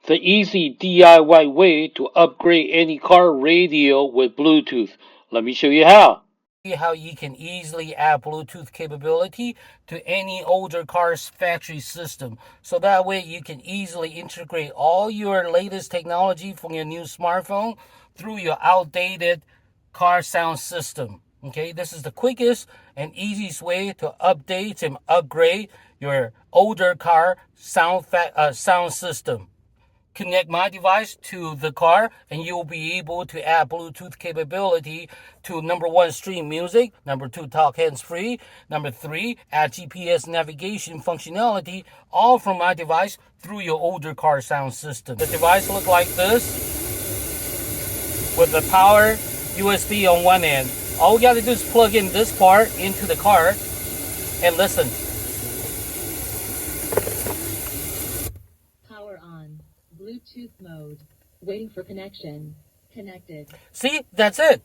the easy DIY way to upgrade any car radio with Bluetooth. Let me show you how. How you can easily add Bluetooth capability to any older car's factory system. So that way you can easily integrate all your latest technology from your new smartphone through your outdated car sound system. Okay, this is the quickest and easiest way to update and upgrade your older car sound system. Connect my device to the car and you'll be able to add Bluetooth capability to number 1, stream music, number 2, talk hands-free, number 3, add GPS navigation functionality, all from my device through your older car sound system. The device looks like this with the power USB on one end. All we got to do is plug in this part into the car and listen. Power on. Bluetooth mode. Waiting for connection. Connected. See, that's it.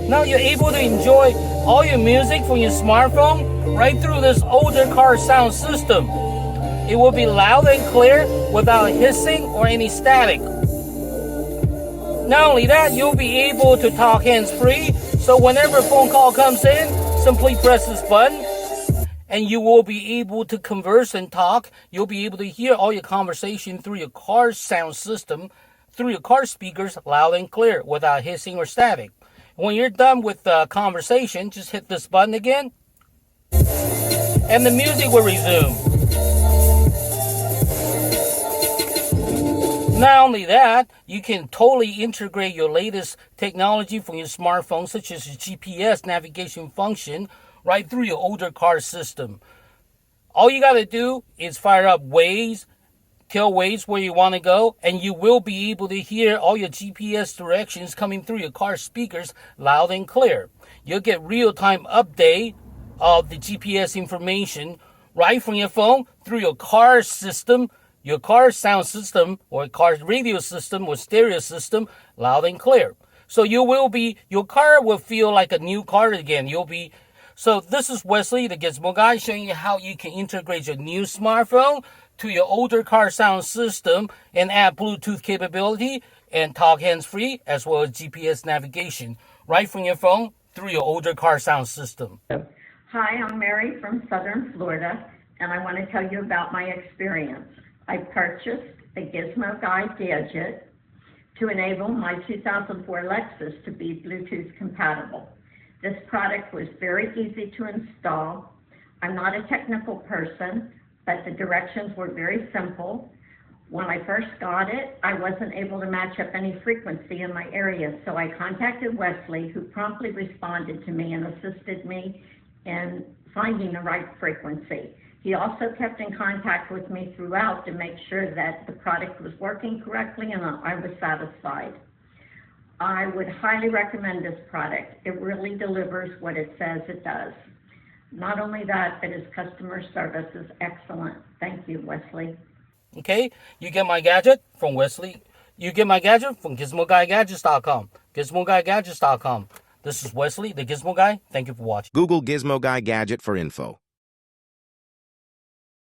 Now you're able to enjoy all your music from your smartphone right through this older car sound system. It will be loud and clear without hissing or any static. Not only that, you'll be able to talk hands-free, so whenever a phone call comes in, simply press this button and you will be able to converse and talk. You'll be able to hear all your conversation through your car sound system, through your car speakers, loud and clear, without hissing or static. When you're done with the conversation, just hit this button again, and the music will resume. Not only that, you can totally integrate your latest technology from your smartphone, such as your GPS navigation function, right through your older car system. All you got to do is fire up Waze, tell Waze where you want to go, and you will be able to hear all your GPS directions coming through your car speakers loud and clear. You'll get real-time update of the GPS information right from your phone through your car system, your car sound system, or car radio system or stereo system, loud and clear. So your car will feel like a new car again. So this is Wesley, the Gizmo Guy, showing you how you can integrate your new smartphone to your older car sound system and add Bluetooth capability and talk hands-free as well as GPS navigation right from your phone through your older car sound system. Hi, I'm Mary from Southern Florida, and I want to tell you about my experience. I purchased a Gizmo Guy Gadget to enable my 2004 Lexus to be Bluetooth compatible. This product was very easy to install. I'm not a technical person, but the directions were very simple. When I first got it, I wasn't able to match up any frequency in my area, so I contacted Wesley, who promptly responded to me and assisted me in finding the right frequency. He also kept in contact with me throughout to make sure that the product was working correctly and I was satisfied. I would highly recommend this product. It really delivers what it says it does. Not only that, but his customer service is excellent. Thank you, Wesley. Okay, you get my gadget from Wesley. You get my gadget from GizmoGuyGadgets.com. GizmoGuyGadgets.com. This is Wesley, the Gizmo Guy. Thank you for watching. Google Gizmo Guy Gadget for info.